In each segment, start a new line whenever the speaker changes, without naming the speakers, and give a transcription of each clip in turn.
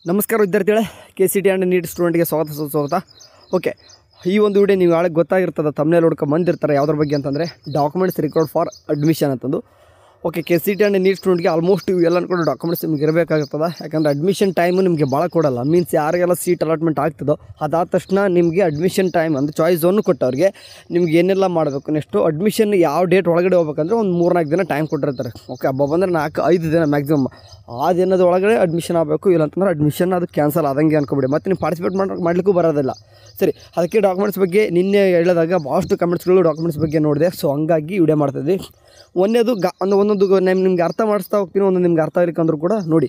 ನಮಸ್ಕಾರ ವಿದ್ಯಾರ್ಥಿಗಳೇ, KCET and NEET ಸ್ಟೂಡೆಂಟ್ಗೆ ಸ್ವಾಗತ. ಓಕೆ, ಈ ಒಂದು ವಿಡಿಯೋ ನೀವು ನಾಳೆ ಗೊತ್ತಾಗಿರ್ತದೆ, ತಮ್ಮನೇಲಿ ಹುಡ್ಕೊಂಡು ಬಂದಿರ್ತಾರೆ ಯಾವುದ್ರ ಬಗ್ಗೆ ಅಂತಂದರೆ ಡಾಕ್ಯುಮೆಂಟ್ಸ್ ರಿಕಾರ್ಡ್ ಫಾರ್ ಅಡ್ಮಿಷನ್ ಅಂತಂದು. ಓಕೆ, KCET ಆ್ಯಂಡ್ ನೀಟ್ ಸ್ಟೂಡೆಂಟ್ಗೆ ಆಲ್ಮೋಸ್ಟ್ ಇವೆಲ್ಲ ಕೂಡ ಡಾಕ್ಯುಮೆಂಟ್ಸ್ ನಿಮ್ಗೆ ಇರಬೇಕಾಗ್ತದೆ. ಯಾಕಂದರೆ ಅಡ್ಮಿಷನ್ ಟೈಮು ನಿಮಗೆ ಭಾಳ ಕೊಡಲ್ಲ. ಮೀನ್ಸ್ ಯಾರಿಗೆಲ್ಲ ಸೀಟ್ ಅಲಾಟ್ಮೆಂಟ್ ಆಗ್ತದೋ ಅದಾದ ತಕ್ಷಣ ನಿಮಗೆ ಅಡ್ಮಿಷನ್ ಟೈಮ್ ಅಂದರೆ ಚಾಯ್ಸ್ ಒನ್ ಕೊಟ್ಟವ್ರಿಗೆ ನಿಮ್ಗೆ ಏನೆಲ್ಲ ಮಾಡಬೇಕು, ನೆಕ್ಸ್ಟು ಅಡ್ಮಿಷನ್ ಯಾವ ಡೇಟ್ ಒಳಗಡೆ ಹೋಗ್ಬೇಕಂದ್ರೆ ಒಂದು 3-4 ದಿನ ಟೈಮ್ ಕೊಟ್ಟಿರ್ತಾರೆ. ಓಕೆ, ಹಬ್ಬ ಬಂದರೆ 4-5 ದಿನ ಮ್ಯಾಕ್ಸಿಮಮ್. ಆ ದಿನದ ಒಳಗಡೆ ಅಡ್ಮಿಷನ್ ಆಗಬೇಕು, ಇಲ್ಲಾಂತಂದ್ರೆ ಅಡ್ಮಿಷನ್ ಅದು ಕ್ಯಾನ್ಸಲ್ ಆದಂಗೆ ಅನ್ಕೊಬಿಡಿ, ಮತ್ತು ನೀವು ಪಾರ್ಟಿಸಿಪೇಟ್ ಮಾಡಲಿಕ್ಕೂ ಬರೋದಿಲ್ಲ. ಸರಿ, ಅದಕ್ಕೆ ಡಾಕ್ಯುಮೆಂಟ್ಸ್ ಬಗ್ಗೆ ನಿನ್ನೆ ಹೇಳಿದಾಗ ಭಾಳಷ್ಟು ಕಮೆಂಟ್ಸ್ಗಳು ಡಾಕ್ಯುಮೆಂಟ್ಸ್ ಬಗ್ಗೆ ನೋಡಿದೆ. ಸೊ ಹಂಗಾಗಿ ವಿಡಿಯೋ ಮಾಡ್ತಾಯಿದ್ವಿ. ಒಂದೇದು ಒಂದೊಂದು ನಿಮ್ಗೆ ಅರ್ಥ ಮಾಡಿಸ್ತಾ ಹೋಗ್ತೀನಿ, ಒಂದೊಂದು ನಿಮ್ಗೆ ಅರ್ಥ ಆಗಲಿಕ್ಕಂದ್ರೂ ಕೂಡ ನೋಡಿ.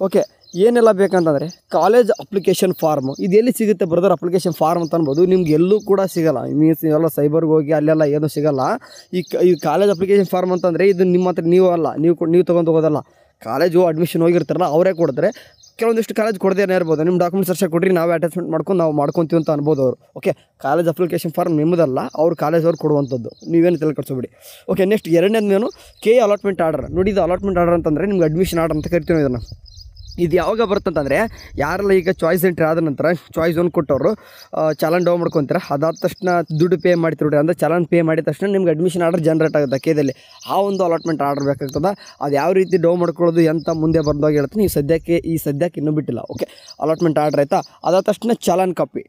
ಓಕೆ, ಏನೆಲ್ಲ ಬೇಕಂತಂದರೆ ಕಾಲೇಜ್ ಅಪ್ಲಿಕೇಶನ್ ಫಾರ್ಮು ಇದು ಎಲ್ಲಿ ಸಿಗುತ್ತೆ ಬ್ರದರ್? ಅಪ್ಲಿಕೇಶನ್ ಫಾರ್ಮ್ ಅಂತ ಅನ್ಬೋದು. ನಿಮ್ಗೆ ಎಲ್ಲೂ ಕೂಡ ಸಿಗೋಲ್ಲ. ಮೀನ್ಸ್ ನೀವೆಲ್ಲ ಸೈಬರ್ಗೆ ಹೋಗಿ ಅಲ್ಲೆಲ್ಲ ಏನೂ ಸಿಗೋಲ್ಲ. ಈ ಕಾಲೇಜ್ ಅಪ್ಲಿಕೇಶನ್ ಫಾರ್ಮ್ ಅಂತಂದರೆ ಇದು ನಿಮ್ಮ ಹತ್ರ ನೀವು ಅಲ್ಲ, ನೀವು ತೊಗೊಂಡು ಹೋಗೋದಲ್ಲ. ಕಾಲೇಜು ಅಡ್ಮಿಷನ್ ಹೋಗಿರ್ತಾರಲ್ಲ ಅವರೇ ಕೊಡ್ತಾರೆ. ಕೆಲವೊಂದಿಷ್ಟು ಕಾಲೇಜ್ ಕೊಡದೇನೇ ಇರ್ಬೋದು. ನಿಮ್ಮ ಡಾಕ್ಯುಮೆಂಟ್ಸ್ ಅಷ್ಟೇ ಕೊಡ್ರಿ, ನಾವೇ ಅಟ್ಯಾಚ್ಮೆಂಟ್ ಮಾಡ್ಕೊಂಡು ನಾವು ಮಾಡ್ಕೊತೀವಿ ಅಂತ ಅನ್ಬೋದು ಅವರು. ಓಕೆ, ಕಾಲೇಜ್ ಅಪ್ಲಿಕೇಶನ್ ಫಾರ್ಮ್ ನಿಮ್ಮದಲ್ಲ, ಅವ್ರು ಕಾಲೇಜವ್ರು ಕೊಡುವಂಥದ್ದು. ನೀವೇನು ತಿಳ್ಕೊಡ್ಸೋಬಿಡಿ. ಓಕೆ, ನೆಕ್ಸ್ಟ್ ಎರಡನೇದು KE ಅಲಾಟ್ಮೆಂಟ್ ಆರ್ಡರ್. ನೋಡಿ, ಇದು ಅಲಾಟ್ಮೆಂಟ್ ಆರ್ಡರ್ ಅಂತಂದರೆ ನಿಮ್ಗೆ ಅಡ್ಮಿಷನ್ ಆರ್ಡರ್ ಅಂತ ಕರಿತೀವಿ ಇದನ್ನು. ಇದು ಯಾವಾಗ ಬರುತ್ತಂತಂದರೆ ಯಾರೆಲ್ಲ ಈಗ ಚಾಯ್ಸ್ ಎಂಟ್ರಿ ಆದ ನಂತರ ಚಾಯ್ಸ್ ಒನ್ ಕೊಟ್ಟವರು ಚಾಲನ್ ಡೌನ್ ಮಾಡ್ಕೊತಾರೆ. ಅದಾದ ತಕ್ಷಣ ದುಡ್ಡು ಪೇ ಮಾಡ್ತಿರ್ರಿ, ಅಂದರೆ ಚಾಲನ್ ಪೇ ಮಾಡಿದ ತಕ್ಷಣ ನಿಮ್ಗೆ ಅಡ್ಮಿಷನ್ ಆರ್ಡರ್ ಜನ್ರೇಟ್ ಆಗುತ್ತೆ KEದಲ್ಲಿ. ಆ ಒಂದು ಅಲಾಟ್ಮೆಂಟ್ ಆರ್ಡರ್ ಬೇಕಾಗ್ತದೆ. ಅದು ಯಾವ ರೀತಿ ಡೌನ್ ಮಾಡ್ಕೊಳ್ಳೋದು ಎಂತ ಮುಂದೆ ಬಂದಾಗ ಹೇಳ್ತೀನಿ. ಈ ಸದ್ಯಕ್ಕೆ ಇನ್ನೂ ಬಿಟ್ಟಿಲ್ಲ. ಓಕೆ, ಅಲಾಟ್ಮೆಂಟ್ ಆರ್ಡರ್ ಆಯಿತಾ. ಅದಾದ ತಕ್ಷಣ ಚಾಲನ್ ಕಾಪಿ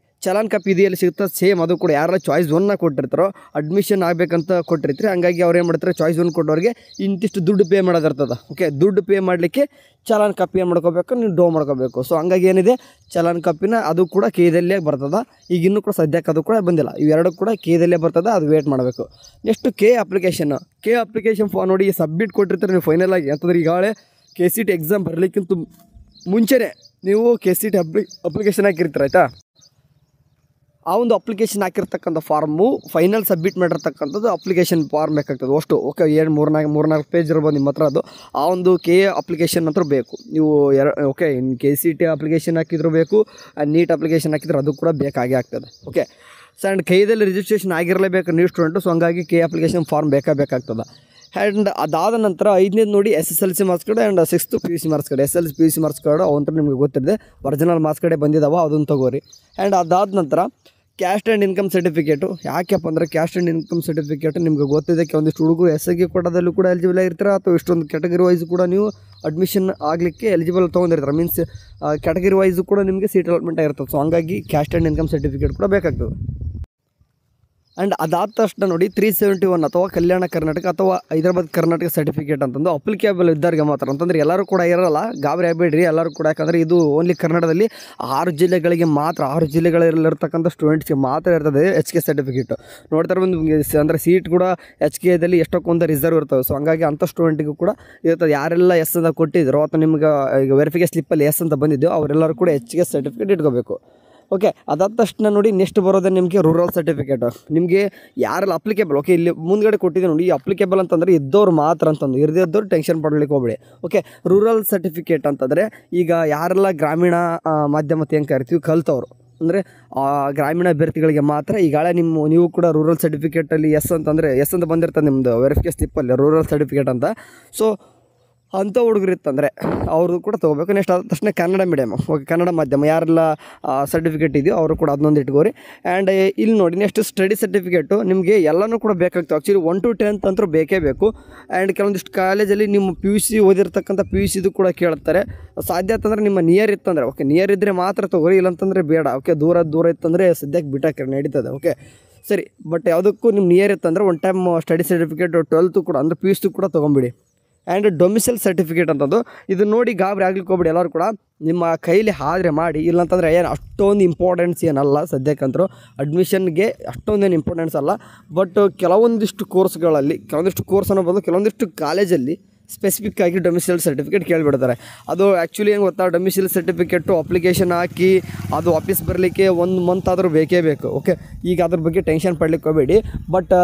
ಇದು ಎಲ್ಲಿ ಸಿಗುತ್ತೆ? ಸೇಮ್ ಅದು ಕೂಡ ಯಾರೆಲ್ಲ ಚಾಯ್ಸ್ ಒನ್ನ ಕೊಟ್ಟಿರ್ತಾರೋ ಅಡ್ಮಿಷನ್ ಆಗಬೇಕಂತ ಕೊಟ್ಟಿರ್ತೀರಿ. ಹಂಗಾಗಿ ಅವ್ರು ಏನು ಮಾಡ್ತಾರೆ, ಚಾಯ್ಸ್ ಒನ್ ಕೊಟ್ಟವ್ರಿಗೆ ಇಂತಿಷ್ಟು ದುಡ್ಡು ಪೇ ಮಾಡೋದಿರ್ತದೆ. ಓಕೆ, ದುಡ್ಡು ಪೇ ಮಾಡಲಿಕ್ಕೆ ಚಾಲನ್ ಕಾಪಿ ಏನು ಮಾಡ್ಕೋಬೇಕು, ನೀವು ಡೌನ್ ಮಾಡ್ಕೋಬೇಕು. ಸೊ ಹಂಗಾಗಿ ಏನಿದೆ, ಚಾಲನ್ ಕಾಪಿನ ಅದು ಕೂಡ KEದಲ್ಲೇ ಬರ್ತದೆ. ಈಗ ಇನ್ನೂ ಕೂಡ ಸದ್ಯಕ್ಕೆ ಅದು ಕೂಡ ಬಂದಿಲ್ಲ. ಇವೆರಡು ಕೂಡ KEದಲ್ಲೇ ಬರ್ತದೆ, ಅದು ವೇಟ್ ಮಾಡಬೇಕು. ನೆಕ್ಸ್ಟ್ KE ಅಪ್ಲಿಕೇಶನ್ ನೋಡಿ, ಸಬ್ಮಿಟ್ ಕೊಟ್ಟಿರ್ತಾರೆ ನೀವು ಫೈನಲ್ ಆಗಿ. ಅಂತಂದ್ರೆ ಈಗಾಗಲೇ KCET ಎಕ್ಸಾಮ್ ಬರಲಿಕ್ಕಿಂತ ಮುಂಚೆನೇ ನೀವು KCET ಅಪ್ಲಿಕೇಶನ್ ಹಾಕಿರ್ತೀರ ಆಯಿತಾ. ಆ ಒಂದು ಅಪ್ಲಿಕೇಶನ್ ಹಾಕಿರ್ತಕ್ಕಂಥ ಫಾರ್ಮು ಫೈನಲ್ ಸಬ್ಮಿಟ್ ಮಾಡಿರ್ತಕ್ಕಂಥದ್ದು ಅಪ್ಲಿಕೇಶನ್ ಫಾರ್ಮ್ ಬೇಕಾಗ್ತದೆ ಅಷ್ಟು. ಓಕೆ, 3-4 ಪೇಜ್ ಇರ್ಬೋದು ನಿಮ್ಮ ಹತ್ರ. ಅದು ಆ ಒಂದು KE ಅಪ್ಲಿಕೇಶನ್ ಹತ್ರ ಬೇಕು. ನೀವು ಓಕೆ, ಇನ್ನು KCET ಅಪ್ಲಿಕೇಶನ್ ಹಾಕಿದ್ರು ಬೇಕು, ನೀಟ್ ಅಪ್ಲಿಕೇಶನ್ ಹಾಕಿದ್ರು ಅದು ಕೂಡ ಬೇಕಾಗೇ ಆಗ್ತದೆ. ಓಕೆ, ಸೊ ಆ್ಯಂಡ್ KEದಲ್ಲಿ ರಿಜಿಸ್ಟ್ರೇಷನ್ ಆಗಿರಲೇಬೇಕು ನೀವು ಸ್ಟೂಡೆಂಟು. ಸೊ ಹಂಗಾಗಿ KE ಅಪ್ಲಿಕೇಶನ್ ಫಾರ್ಮ್ ಬೇಕಾಗ್ತದೆ. ಆ್ಯಂಡ್ ಅದಾದ ನಂತರ 5ನೇದು ನೋಡಿ SSLC marks card and 6th PUC marks card. SSLC PUC marks card ಅವಂತ ನಿಮಗೆ ಗೊತ್ತಿದೆ, ಒರಿಜಿನಲ್ ಮಾರ್ಕ್ಸ್ ಕಾರ್ಡೇ ಬಂದಿದ್ದಾವೆ, ಅದನ್ನು ತಗೋರಿ. ಆ್ಯಂಡ್ ಅದಾದ ನಂತರ ಕ್ಯಾಸ್ಟ್ ಆ್ಯಂಡ್ ಇನ್ಕಮ್ ಸರ್ಟಿಫಿಕೇಟು. ಯಾಕೆಪ್ಪ ಅಂದರೆ ಕ್ಯಾಸ್ಟ್ ಆ್ಯಂಡ್ ಇನ್ಕಮ್ ಸರ್ಟಿಫಿಕೇಟು ನಿಮಗೆ ಗೊತ್ತಿದೆ, ಒಂದಿಷ್ಟು ಹುಡುಗರು SIಗೆ ಕೊಡೋದಲ್ಲೂ ಕೂಡ ಎಲಿಜಿಬಲ್ ಆಗಿರ್ತಾರೆ, ಅಥವಾ ಇಷ್ಟೊಂದು ಕ್ಯಾಟಗರಿ ವೈಸ್ ಕೂಡ ನೀವು ಅಡ್ಮಿಷನ್ ಆಗಲಿಕ್ಕೆ ಎಲಿಜಿಬಲ್ ತೊಗೊಂಡಿರ್ತಾರೆ. ಮೀನ್ಸ್ ಕ್ಯಾಟಗರಿ ವೈಸು ಕೂಡ ನಿಮಗೆ ಸೀಟ್ ಅಲಾಟ್ಮೆಂಟ್ ಆಗಿರ್ತದೆ. ಸೊ ಹಂಗಾಗಿ ಕ್ಯಾಸ್ಟ್ ಆ್ಯಂಡ್ ಇನ್ಕಮ್ ಸರ್ಟಿಫಿಕೇಟ್ ಕೂಡ ಬೇಕಾಗ್ತದೆ. ಆ್ಯಂಡ್ ಅದಾದ ತಕ್ಷಣ ನೋಡಿ 371 ಅಥವಾ ಕಲ್ಯಾಣ ಕರ್ನಾಟಕ ಅಥವಾ ಹೈದರಾಬಾದ್ ಕರ್ನಾಟಕ ಸರ್ಟಿಫಿಕೇಟ್ ಅಂತಂದು ಅಪ್ಲಿಕೇಬಲ್ ಇದ್ದವ್ರಿಗೆ ಮಾತ್ರ. ಅಂತಂದರೆ ಎಲ್ಲರೂ ಕೂಡ ಇರೋಲ್ಲ, ಗಾಬರಿ ಆಗಬೇಡ್ರಿ, ಎಲ್ಲರೂ ಕೂಡ. ಯಾಕಂದರೆ ಇದು ಓನ್ಲಿ ಕರ್ನಾಟಕದಲ್ಲಿ 6 ಜಿಲ್ಲೆಗಳಿಗೆ ಮಾತ್ರ, 6 ಜಿಲ್ಲೆಗಳಲ್ಲಿರ್ತಕ್ಕಂಥ ಸ್ಟೂಡೆಂಟ್ಸ್ಗೆ ಮಾತ್ರ ಇರ್ತದೆ HK ಸರ್ಟಿಫಿಕೇಟು. ನೋಡ್ತಾರೆ ಒಂದು ಅಂದರೆ ಸೀಟ್ ಕೂಡ HKದಲ್ಲಿ ಎಷ್ಟೊಂದು ರಿಸರ್ವ್ ಇರ್ತವೆ. ಸೊ ಹಂಗಾಗಿ ಅಂಥ ಸ್ಟೂಡೆಂಟಿಗೂ ಕೂಡ ಇರ್ತದೆ. ಯಾರೆಲ್ಲ ಎಸ್ ಅಂತ ಕೊಟ್ಟಿದ್ರು ಅಥವಾ ನಿಮ್ಗೆ ಈಗ ವೆರಿಫಿಕೇಷನ್ ಸ್ಲಿಪ್ಪಲ್ಲಿ ಎಸ್ ಅಂತ ಬಂದಿದ್ದೆವು ಅವರೆಲ್ಲರೂ ಕೂಡ HK ಸರ್ಟಿಫಿಕೇಟ್ ಇಟ್ಕೋಬೇಕು. ಓಕೆ, ಅದಾದ ತಕ್ಷಣ ನೋಡಿ ನೆಕ್ಸ್ಟ್ ಬರೋದೇ ನಿಮಗೆ ರೂರಲ್ ಸರ್ಟಿಫಿಕೇಟು. ನಿಮಗೆ ಯಾರೆಲ್ಲ ಅಪ್ಲಿಕೇಬಲ್, ಓಕೆ ಇಲ್ಲಿ ಮುಂದ್ಗಡೆ ಕೊಟ್ಟಿದೆ ನೋಡಿ, ಈ ಅಪ್ಲಿಕೇಬಲ್ ಅಂತಂದರೆ ಇದ್ದವ್ರು ಮಾತ್ರ ಅಂತಂದು, ಇರದಿದ್ದವ್ರು ಟೆನ್ಷನ್ ಪಡ್ಲಿಕ್ಕೆ ಹೋಗ್ಬೇಡಿ. ಓಕೆ, ರೂರಲ್ ಸರ್ಟಿಫಿಕೇಟ್ ಅಂತಂದರೆ ಈಗ ಯಾರೆಲ್ಲ ಗ್ರಾಮೀಣ ಮಾಧ್ಯಮತೆ ಏನು ಕರಿತೀವಿ ಕಲ್ತವ್ರು, ಅಂದರೆ ಗ್ರಾಮೀಣ ಅಭ್ಯರ್ಥಿಗಳಿಗೆ ಮಾತ್ರ. ಈಗಾಗಲೇ ನೀವು ಕೂಡ ರೂರಲ್ ಸರ್ಟಿಫಿಕೇಟಲ್ಲಿ ಎಸ್ ಅಂತ ಬಂದಿರ್ತದೆ ನಿಮ್ಮದು ವೆರಿಫಿಕೇಷನ್ ಸ್ಲಿಪ್ಪಲ್ಲಿ ರೂರಲ್ ಸರ್ಟಿಫಿಕೇಟ್ ಅಂತ. ಸೊ ಅಂಥ ಹುಡುಗರು ಇತ್ತಂದರೆ ಅವ್ರದ್ದು ಕೂಡ ತೊಗೋಬೇಕು. ನೆಕ್ಸ್ಟ್ ಆದ ತಕ್ಷಣ ಕನ್ನಡ ಮೀಡಿಯಮ್, ಓಕೆ ಕನ್ನಡ ಮಾಧ್ಯಮ ಯಾರೆಲ್ಲ ಸರ್ಟಿಫಿಕೇಟ್ ಇದೆಯೋ ಅವರು ಕೂಡ ಅದನ್ನೊಂದು ಇಟ್ಕೋರಿ. ಆ್ಯಂಡ್ ಇಲ್ಲಿ ನೋಡಿ ನೆಕ್ಸ್ಟ್ ಸ್ಟಡಿ ಸರ್ಟಿಫಿಕೇಟು ನಿಮಗೆ ಎಲ್ಲನೂ ಕೂಡ ಬೇಕಾಗ್ತವೆ. ಆ್ಯಕ್ಚುಲಿ 1 to 10th ಅಂತೂ ಬೇಕೇ ಬೇಕು. ಆ್ಯಂಡ್ ಕೆಲವೊಂದಿಷ್ಟು ಕಾಲೇಜಲ್ಲಿ ನಿಮ್ಮ PUC ಓದಿರ್ತಕ್ಕಂಥ PUCದು ಕೂಡ ಕೇಳ್ತಾರೆ. ಸಾಧ್ಯ ಅಂತಂದರೆ ನಿಮ್ಮ ನಿಯರ್ ಇತ್ತಂದರೆ ಓಕೆ, ನಿಯರ್ ಇದ್ದರೆ ಮಾತ್ರ ತೊಗೋರಿ, ಇಲ್ಲಂತಂದರೆ ಬೇಡ. ಓಕೆ, ದೂರ ಇತ್ತಂದರೆ ಸದ್ಯಕ್ಕೆ ಬಿಟ್ಟಾಕಿ ನಡೀತದೆ. ಓಕೆ ಸರಿ, ಬಟ್ ಯಾವುದಕ್ಕೂ ನಿಮ್ಮ ನಿಯರ್ ಇತ್ತಂದರೆ one time study certificate 12th ಕೂಡ ಅಂದರೆ PUC ಕೂಡ ತೊಗೊಂಬಿಡಿ. ಆ್ಯಂಡ್ ಡೊಮಿಸೈಲ್ ಸರ್ಟಿಫಿಕೇಟ್ ಅಂತಂದು ಇದು ನೋಡಿ ಗಾಬರಿ ಆಗ್ಲಿಕ್ಕೆ ಹೋಗ್ಬಿಡಿ. ಎಲ್ಲರೂ ಕೂಡ ನಿಮ್ಮ ಕೈಲಿ ಆದರೆ ಮಾಡಿ, ಇಲ್ಲಾಂತಂದರೆ ಏನು ಅಷ್ಟೊಂದು ಇಂಪಾರ್ಟೆನ್ಸ್ ಏನಲ್ಲ ಸದ್ಯಕ್ಕಂತರೂ. ಅಡ್ಮಿಷನ್ಗೆ ಅಷ್ಟೊಂದೇನು ಇಂಪಾರ್ಟೆನ್ಸ್ ಅಲ್ಲ. ಬಟ್ ಕೆಲವೊಂದಿಷ್ಟು ಕೋರ್ಸ್ಗಳಲ್ಲಿ, ಕೆಲವೊಂದಿಷ್ಟು ಕೋರ್ಸ್ ಅನ್ನೋದು ಕೆಲವೊಂದಿಷ್ಟು ಕಾಲೇಜಲ್ಲಿ ಸ್ಪೆಸಿಫಿಕ್ ಆಗಿ ಡೊಮಿಸೈಲ್ ಸರ್ಟಿಫಿಕೇಟ್ ಕೇಳಿಬಿಡ್ತಾರೆ. ಅದು ಆ್ಯಕ್ಚುಲಿ ಏನು ಗೊತ್ತಾ, ಡೊಮಿಸೈಲ್ ಸರ್ಟಿಫಿಕೇಟು ಅಪ್ಲಿಕೇಶನ್ ಹಾಕಿ ಅದು ವಾಪಸ್ ಬರಲಿಕ್ಕೆ 1 month ಆದರೂ ಬೇಕೇ ಬೇಕು. ಓಕೆ, ಈಗ ಅದ್ರ ಬಗ್ಗೆ ಟೆನ್ಷನ್ ಪಡ್ಲಿಕ್ಕೆ ಹೋಗಬೇಡಿ. ಬಟ್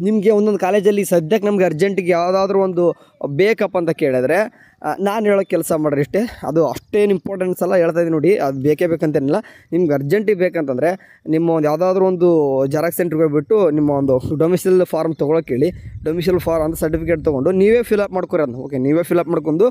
ನಿಮಗೆ ಒಂದೊಂದು ಕಾಲೇಜಲ್ಲಿ ಸದ್ಯಕ್ಕೆ ನಮ್ಗೆ ಅರ್ಜೆಂಟಿಗೆ ಯಾವುದಾದ್ರೂ ಒಂದು ಬೇಕಪ್ಪ ಅಂತ ಕೇಳಿದ್ರೆ ನಾನು ಹೇಳೋ ಕೆಲಸ ಮಾಡಿರಿ ಇಷ್ಟೇ, ಅದು ಅಷ್ಟೇನು ಇಂಪಾರ್ಟೆನ್ಸ್ ಅಲ್ಲ, ಹೇಳ್ತಾ ಇದ್ದೀನಿ ನೋಡಿ, ಅದು ಬೇಕೇ ಬೇಕಂತೇನಿಲ್ಲ. ನಿಮ್ಗೆ ಅರ್ಜೆಂಟಿಗೆ ಬೇಕಂತಂದರೆ ನಿಮ್ಮ ಒಂದು ಯಾವುದಾದ್ರೂ ಒಂದು ಜೆರಾಕ್ಸ್ ಸೆಂಟ್ರಿಗೆ ಹೋಗ್ಬಿಟ್ಟು ನಿಮ್ಮ ಒಂದು ಡೊಮಿಸಿಲ್ ಫಾರ್ಮ್ ತೊಗೊಳಕ್ಕೆ ಹೇಳಿ. ಡೊಮಿಸಿಲ್ ಫಾರ್ಮ್ ಅಂತ ಸರ್ಟಿಫಿಕೇಟ್ ತೊಗೊಂಡು ನೀವೇ ಫಿಲಪ್ ಮಾಡ್ಕೊರಿ ಅದನ್ನು. ಓಕೆ, ನೀವೇ ಫಿಲಪ್ ಮಾಡ್ಕೊಂಡು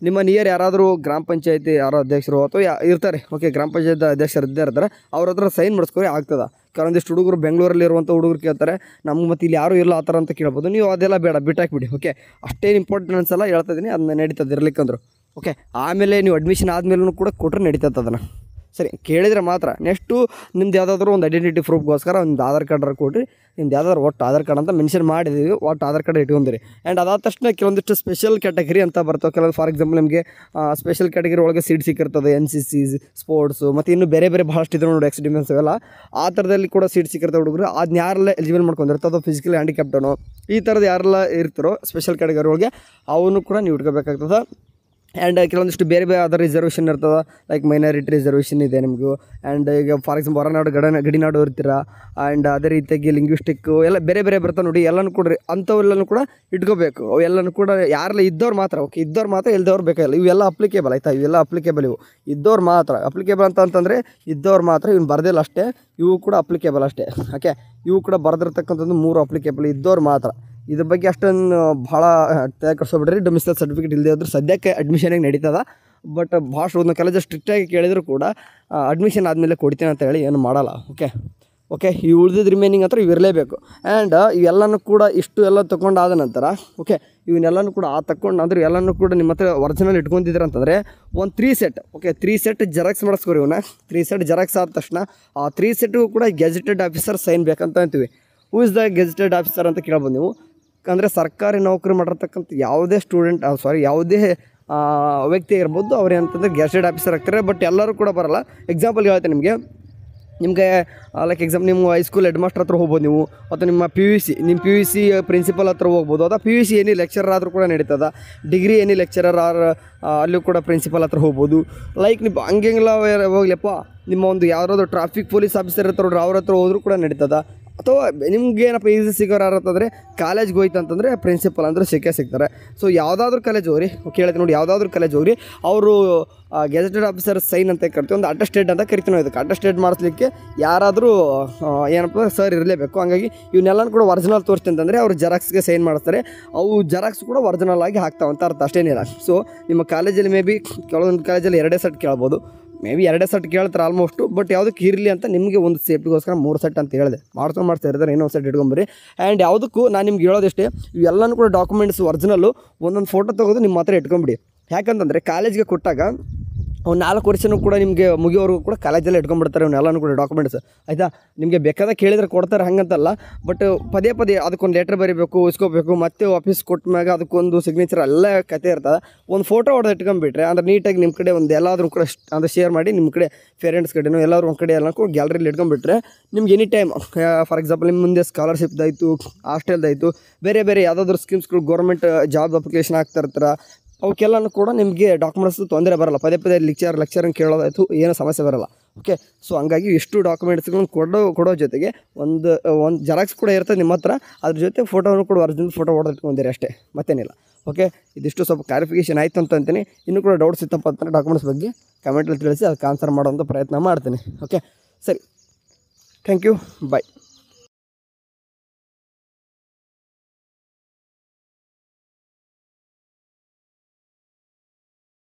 ನಿಮ್ಮ ನಿಯರ್ ಯಾರಾದರೂ ಗ್ರಾಮ ಪಂಚಾಯತಿ ಯಾರೋ ಅಧ್ಯಕ್ಷರು ಅಥವಾ ಇರ್ತಾರೆ, ಓಕೆ, ಗ್ರಾಮ ಪಂಚಾಯತ್ ಅಧ್ಯಕ್ಷರು ಇದ್ದೇ ಇರ್ತಾರೆ, ಅವ್ರ ಹತ್ರ ಸೈನ್ ಮಾಡಿಸ್ಕೊರಿ ಆಗ್ತದೆ. ಕೆಲವೊಂದಿಷ್ಟು ಹುಡುಗರು ಬೆಂಗಳೂರಲ್ಲಿ ಇರುವಂಥ ಹುಡುಗರು ಕೇಳ್ತಾರೆ, ನಮ್ಗೆ ಮತ್ತು ಇಲ್ಲಿ ಯಾರೂ ಇಲ್ಲ ಆ ಥರ ಅಂತ ಕೇಳ್ಬೋದು. ನೀವು ಅದೆಲ್ಲ ಬೇಡ, ಬಿಟ್ಟಾಕ್ಬಿಡಿ. ಓಕೆ, ಅಷ್ಟೇನು ಇಂಪಾರ್ಟೆನ್ಸ್ ಎಲ್ಲ ಹೇಳ್ತಾ ಇದ್ದೀನಿ, ಅದನ್ನ ನಡೀತದೆ ಇರ್ಲಿಕ್ಕಂದ್ರು. ಓಕೆ, ಆಮೇಲೆ ನೀವು ಅಡ್ಮಿಷನ್ ಆದಮೇಲೂ ಕೂಡ ಕೊಟ್ಟರೆ ನಡೀತದೆ ಅದನ್ನು. ಸರಿ, ಕೇಳಿದರೆ ಮಾತ್ರ. ನೆಕ್ಸ್ಟು ನಿಮ್ದು ಯಾವುದಾದ್ರೂ ಒಂದು ಐಡೆಂಟಿಟಿ ಪ್ರೂಫ್ಗೋಸ್ಕರ ಒಂದು ಆಧಾರ್ ಕಾರ್ಡ್ ಕೊಡಿರಿ. ನಿಮ್ದು ಯಾವುದಾದ್ರು ಒಟ್ಟು ಆಧಾರ್ ಕಾರ್ಡ್ ಅಂತ ಮೆನ್ಷನ್ ಮಾಡಿದ್ದೀವಿ, ಒಟ್ಟು ಆಧಾರ್ ಕಾರ್ಡ್ ಇಟ್ಕೊಂಡಿರಿ. ಆ್ಯಂಡ್ ಅದಾದ ತಕ್ಷಣ ಕೆಲವೊಂದಿಷ್ಟು ಸ್ಪೆಷಲ್ ಕ್ಯಾಟಗರಿ ಅಂತ ಬರ್ತವೆ. ಕೆಲವೊಂದು ಫಾರ್ ಎಕ್ಸಾಂಪಲ್ ನಿಮಗೆ ಸ್ಪೆಷಲ್ ಕ್ಯಾಟಗರಿ ಒಳಗೆ ಸೀಟ್ ಸಿಕ್ಕಿರ್ತದೆ, NCC, ಸ್ಪೋರ್ಟ್ಸು, ಮತ್ತು ಇನ್ನೂ ಬೇರೆ ಬೇರೆ ಭಾಳಷ್ಟು ಇದ್ರು ನೋಡಿ, ಎಕ್ಸಿಡಿಮೆನ್ಸ್ ಅವೆಲ್ಲ. ಆ ಥರದಲ್ಲಿ ಕೂಡ ಸೀಟ್ ಸಿಕ್ಕಿರ್ತವೆ ಹುಡುಗರು. ಅದನ್ನ ಯಾರೆಲ್ಲ ಎಲಿಜಿಬಲ್ ಮಾಡ್ಕೊಂಡಿರ್ತದೆ, ಫಿಸಿಕಲಿ ಹ್ಯಾಂಡಿಕ್ಯಾಪ್ಟನು ಈ ಥರದ್ದು ಯಾರೆಲ್ಲ ಇರ್ತಾರೋ ಸ್ಪೆಷಲ್ ಕ್ಯಾಟಗರಿ ಒಳಗೆ ಅವನು ಕೂಡ ನೀವು ಇಟ್ಕೋಬೇಕಾಗ್ತದೆ. ಆ್ಯಂಡ್ ಕೆಲವೊಂದಿಷ್ಟು ಬೇರೆ ಬೇರೆ ಅದರ್ ರಿಸರ್ವೇಷನ್ ಇರ್ತದೆ, ಲೈಕ್ ಮೈನಾರಿಟಿ ರಿಸರ್ವೇಷನ್ ಇದೆ ನಿಮಗೂ. ಆ್ಯಂಡ್ ಈಗ ಫಾರ್ ಎಕ್ಸಾಂಪಲ್ ಹೊರನಾಡು ಗಡಿನಾಡು ಇರ್ತೀರ. ಆ್ಯಂಡ್ ಅದೇ ರೀತಿಯಾಗಿ ಲಿಂಗ್ವಿಸ್ಟಿಕ್ಕು ಎಲ್ಲ ಬೇರೆ ಬೇರೆ ಬರ್ತಾವೆ ನೋಡಿ, ಎಲ್ಲನೂ ಕೊಡ್ರಿ. ಅಂಥವೆಲ್ಲನೂ ಕೂಡ ಇಟ್ಕೋಬೇಕು. ಅವೆಲ್ಲನೂ ಕೂಡ ಯಾರೆಲ್ಲ ಇದ್ದವ್ರು ಮಾತ್ರ, ಓಕೆ, ಇದ್ದವ್ರು ಮಾತ್ರ, ಇಲ್ದವ್ರು ಬೇಕಾಗಿಲ್ಲ. ಇವೆಲ್ಲ ಅಪ್ಲಿಕೇಬಲ್ ಆಯಿತಾ, ಇವೆಲ್ಲ ಅಪ್ಲಿಕೇಬಲ್. ಇವು ಇದ್ದವ್ರು ಮಾತ್ರ ಅಪ್ಲಿಕೇಬಲ್ ಅಂತಂದರೆ ಇದ್ದವ್ರು ಮಾತ್ರ. ಇವ್ನು ಬರ್ದಿಲ್ಲ ಅಷ್ಟೇ, ಇವು ಕೂಡ ಅಪ್ಲಿಕೇಬಲ್ ಅಷ್ಟೇ. ಓಕೆ, ಇವು ಕೂಡ ಬರೆದಿರ್ತಕ್ಕಂಥದ್ದು 3 ಅಪ್ಲಿಕೇಬಲ್, ಇದ್ದವ್ರು ಮಾತ್ರ. ಇದ್ರ ಬಗ್ಗೆ ಅಷ್ಟೊಂದು ಭಾಳ ತಲೆ ಕಟ್ಸೋಬಿಡ್ರಿ. ಡೊಮಿಸೈಲ್ ಸರ್ಟಿಫಿಕೇಟ್ ಇಲ್ಲದೆ ಇದ್ರೂ ಸದ್ಯಕ್ಕೆ ಅಡ್ಮಿಷನಿಗೆ ನಡೀತದ. ಬಟ್ ಭಾಳ ಒಂದು ಕಾಲೇಜ್ ಸ್ಟ್ರಿಕ್ಟಾಗಿ ಕೇಳಿದ್ರು ಕೂಡ ಅಡ್ಮಿಷನ್ ಆದಮೇಲೆ ಕೊಡ್ತೀನಿ ಅಂತ ಹೇಳಿ ಏನು ಮಾಡಲ್ಲ. ಓಕೆ, ಈ ಉಳಿದಿದ್ದು ರಿಮೈನಿಂಗ್ ಹತ್ರ ಇವಿರಲೇಬೇಕು. ಆ್ಯಂಡ್ ಇವೆಲ್ಲನೂ ಕೂಡ ಇಷ್ಟು ಎಲ್ಲ ತೊಗೊಂಡಾದ ನಂತರ, ಓಕೆ, ಇವನ್ನೆಲ್ಲನೂ ಕೂಡ ತಗೊಂಡು ಅಂದ್ರೆ ಎಲ್ಲನೂ ಕೂಡ ನಿಮ್ಮ ಹತ್ರ ಒರಿಜಿನಲ್ ಇಟ್ಕೊತಿದ್ದೀರ ಅಂತಂದರೆ ಒಂದು 3 ಸೆಟ್, ಓಕೆ, 3 ಸೆಟ್ ಜೆರಾಕ್ಸ್ ಮಾಡಿಸ್ಕೊರಿ. ಇವನ್ನ 3 ಸೆಟ್ ಜೆರಾಕ್ಸ್ ಆದ ತಕ್ಷಣ ಆ 3 ಸೆಟ್ಗೂ ಕೂಡ ಗೆಜೆಟೆಡ್ ಆಫೀಸರ್ ಸೈನ್ ಬೇಕಂತ ಅಂತೀವಿ. Who is the gazetted officer ಅಂತ ಕೇಳ್ಬೋದು ನೀವು. ಅಂದರೆ ಸರ್ಕಾರಿ ನೌಕರಿ ಮಾಡಿರ್ತಕ್ಕಂಥ ಯಾವುದೇ ಸ್ಟೂಡೆಂಟ್ ಯಾವುದೇ ವ್ಯಕ್ತಿ ಇರ್ಬೋದು, ಅವ್ರು ಏನಂತಂದರೆ ಗೆಜೆಟೆಡ್ ಆಫೀಸರ್ ಆಗ್ತಾರೆ. ಬಟ್ ಎಲ್ಲರೂ ಕೂಡ ಬರೋಲ್ಲ. ಎಕ್ಸಾಂಪಲ್ ಹೇಳ್ತೇನೆ ನಿಮಗೆ ಲೈಕ್ ಎಕ್ಸಾಂಪಲ್ ನಿಮ್ಮ ಹೈಸ್ಕೂಲ್ ಹೆಡ್ ಮಾಸ್ಟರ್ ಹತ್ರ ಹೋಗ್ಬೋದು ನೀವು, ಅಥವಾ ನಿಮ್ಮ ನಿಮ್ಮ ಪಿ ಯು ಸಿ ಪ್ರಿನ್ಸಿಪಲ್ ಹತ್ರ ಹೋಗ್ಬೋದು. ಅಥವಾ PUC ಏನೇ ಲೆಕ್ಚರರ್ ಆದರೂ ಕೂಡ ನಡೀತದ. ಡಿಗ್ರಿ ಏನೇ ಲೆಕ್ಚರರ್ ಅಲ್ಲೂ ಕೂಡ ಪ್ರಿನ್ಸಿಪಲ್ ಹತ್ರ ಹೋಗ್ಬೋದು. ಲೈಕ್ ನೀವು ಹಂಗೆಲ್ಲ ಹೋಗ್ಲಿಪ್ಪ, ನಿಮ್ಮ ಒಂದು ಯಾರಾದರೂ ಟ್ರಾಫಿಕ್ ಪೊಲೀಸ್ ಆಫೀಸರ್ ಇರ್ತಾರೋ ಅವ್ರ ಹತ್ರ ಹೋದ್ರೂ ಕೂಡ ನಡೀತದ. ಅಥವಾ ನಿಮ್ಗೆ ಏನಪ್ಪ ಈಸಿ ಸಿಗೋರು ಯಾರಂತಂದರೆ ಕಾಲೇಜ್ಗೆ ಹೋಯ್ತು ಅಂತಂದರೆ ಪ್ರಿನ್ಸಿಪಲ್ ಅಂದರೆ ಸಿಗ್ತಾರೆ. ಸೊ ಯಾವುದಾದ್ರೂ ಕಾಲೇಜ್ ಹೋಗ್ರಿ, ಕೇಳಿದ್ರೆ ನೋಡಿ, ಯಾವುದಾದ್ರೂ ಕಾಲೇಜ್ ಹೋಗ್ರಿ, ಅವರು ಗೆಜೆಟೆಡ್ ಆಫೀಸರ್ ಸೈನ್ ಅಂತ ಕರಿತೀವಿ, ಒಂದು ಅಟೆಸ್ಟೇಟ್ ಅಂತ ಕರಿತೀವಿ. ಇದಕ್ಕೆ ಅಟೆಸ್ಟೇಟ್ ಮಾಡಿಸ್ಲಿಕ್ಕೆ ಯಾರಾದರೂ ಏನಪ್ಪ ಸರ್ ಇರಲೇಬೇಕು. ಹಂಗಾಗಿ ಇವನ್ನೆಲ್ಲನೂ ಕೂಡ ಒರಿಜಿನಲ್ ತೋರಿಸ್ತೀನಿ ಅಂತಂದರೆ ಅವರು ಜೆರಾಕ್ಸ್ಗೆ ಸೈನ್ ಮಾಡಿಸ್ತಾರೆ. ಅವು ಜೆರಾಕ್ಸ್ ಕೂಡ ಒರಿಜಿನಲ್ ಆಗಿ ಹಾಕ್ತಾವಂತ ಅರ್ಥ, ಅಷ್ಟೇನಿಲ್ಲ. ಸೊ ನಿಮ್ಮ ಕಾಲೇಜಲ್ಲಿ ಮೇ ಬಿ ಕೆಲವೊಂದು ಕಾಲೇಜಲ್ಲಿ 2 ಸೆಟ್ ಕೇಳ್ಬೋದು, ಮೇ ಬಿ 2 ಸೆಟ್ ಕೇಳ್ತಾರೆ ಆಲ್ಮೋಸ್ಟು. ಬಟ್ ಯಾವುದಕ್ಕೆ ಇರಲಿ ಅಂತ ನಿಮಗೆ ಒಂದು ಸೇಫ್ಟಿಗೋಸ್ಕರ 3 ಸೆಟ್ ಅಂತ ಹೇಳಿದೆ. ಮಾಡ್ತಾ ಇರ್ತಾರೆ, ಇನ್ನೊಂದು ಸೆಟ್ ಇಟ್ಕೊಂಬರಿ. ಆ್ಯಂಡ್ ಯಾವುದಕ್ಕೂ ನಾನು ನಿಮ್ಗೆ ಹೇಳೋದಿಷ್ಟೇ, ಇವೆಲ್ಲನೂ ಕೂಡ ಡಾಕ್ಯುಮೆಂಟ್ಸ್ ಒರಿಜಿನಲ್ಲು ಒಂದೊಂದು ಫೋಟೋ ತೆಗೆದು ನಿಮ್ಮ ಹತ್ರ ಇಟ್ಕೊಂಬಿಡಿ. ಯಾಕಂತಂದರೆ ಕಾಲೇಜ್ಗೆ ಕೊಟ್ಟಾಗ ಅವ್ನು 4 ವರ್ಷನೂ ಕೂಡ ನಿಮಗೆ ಮುಗಿಯೋವರೆಗೂ ಕೂಡ ಕಾಲೇಜಲ್ಲೇ ಇಟ್ಕೊಂಡ್ಬಿಡ್ತಾರೆ ಅವನ್ನೆಲ್ಲನೂ ಕೂಡ ಡಾಕ್ಯುಮೆಂಟ್ಸ್, ಆಯಿತಾ. ನಿಮಗೆ ಬೇಕಾದಾಗ ಕೇಳಿದ್ರೆ ಕೊಡ್ತಾರೆ, ಹಾಗಂತಲ್ಲ. ಬಟ್ ಪದೇ ಅದಕ್ಕೊಂದು ಲೆಟ್ರ್ ಬರೀಬೇಕು, ಇಸ್ಕೋಬೇಕು, ಮತ್ತೆ ವಾಪಸ್ ಕೊಟ್ಟ ಮ್ಯಾಗ ಅದಕ್ಕೊಂದು ಸಿಗ್ನೇಚರ್ ಎಲ್ಲ ಕತೆ ಇರ್ತದೆ. ಒಂದು ಫೋಟೋ ಹೊಡೆದು ಇಟ್ಕೊಂಡ್ಬಿಟ್ರೆ ಅಂದ್ರೆ ನೀಟಾಗಿ ನಿಮ್ಮ ಕಡೆ ಒಂದು ಎಲ್ಲಾದರೂ ಕೂಡ ಅಂದರೆ ಶೇರ್ ಮಾಡಿ, ನಿಮ್ಮ ಕಡೆ ಪೇರೆಂಟ್ಸ್ ಕಡೆನೂ ಎಲ್ಲರೂ ಒಂದು ಕಡೆ ಎಲ್ಲ ಕೂಡ ಗ್ಯಾಲರಿಲಿ ಇಟ್ಕೊಂಡ್ಬಿಟ್ರೆ ನಿಮ್ಗೆ ಎನಿ ಟೈಮ್, ಫಾರ್ ಎಕ್ಸಾಂಪಲ್ ನಿಮ್ಮ ಮುಂದೆ ಸ್ಕಾಲರ್ಶಿಪ್ದಾಯಿತು, ಹಾಸ್ಟೆಲ್ದಾಯಿತು, ಬೇರೆ ಬೇರೆ ಯಾವುದಾದ್ರೂ ಸ್ಕೀಮ್ಸ್ಗಳು, ಗೌರ್ಮೆಂಟ್ ಜಾಬ್ ಅಪ್ಲಿಕೇಶನ್ ಆಗ್ತಾ ಇರ್ತಾರೆ, ಅವಕ್ಕೆಲ್ಲನೂ ಕೂಡ ನಿಮಗೆ ಡಾಕ್ಯುಮೆಂಟ್ಸ್ ತೊಂದರೆ ಬರೋಲ್ಲ. ಪದೇ ಲೆಕ್ಚರನ್ನು ಕೇಳೋದಾಯಿತು, ಏನೂ ಸಮಸ್ಯೆ ಬರೋಲ್ಲ. ಓಕೆ, ಸೊ ಹಂಗಾಗಿ ಇಷ್ಟು ಡಾಕ್ಯುಮೆಂಟ್ಸ್ಗಳನ್ನು ಕೊಡೋ ಜೊತೆಗೆ ಒಂದು ಜೆರಾಕ್ಸ್ ಕೂಡ ಇರ್ತದೆ ನಿಮ್ಮ ಹತ್ರ. ಅದ್ರ ಜೊತೆ ಫೋಟೋನು ಕೂಡ ಒರಿಜಿನಲ್ ಫೋಟೋ ಹೊಡೆದಿಟ್ಕೊಂಡಿರಿ ಅಷ್ಟೇ, ಮತ್ತೇನಿಲ್ಲ. ಓಕೆ, ಇದಿಷ್ಟು ಸ್ವಲ್ಪ ಕ್ಲಾರಿಫಿಕೇಷನ್ ಆಯಿತು ಅಂತ ಅಂತೀನಿ. ಇನ್ನೂ ಕೂಡ ಡೌಟ್ಸ್ ಇತ್ತಪ್ಪ ಅಂತಂದರೆ ಡಾಕ್ಯುಮೆಂಟ್ಸ್ ಬಗ್ಗೆ ಕಮೆಂಟಲ್ಲಿ ತಿಳಿಸಿ ಅದಕ್ಕೆ ಆನ್ಸರ್ ಮಾಡೋಂಥ ಪ್ರಯತ್ನ ಮಾಡ್ತೀನಿ. ಓಕೆ, ಸರಿ, ಥ್ಯಾಂಕ್ ಯು, ಬಾಯ್.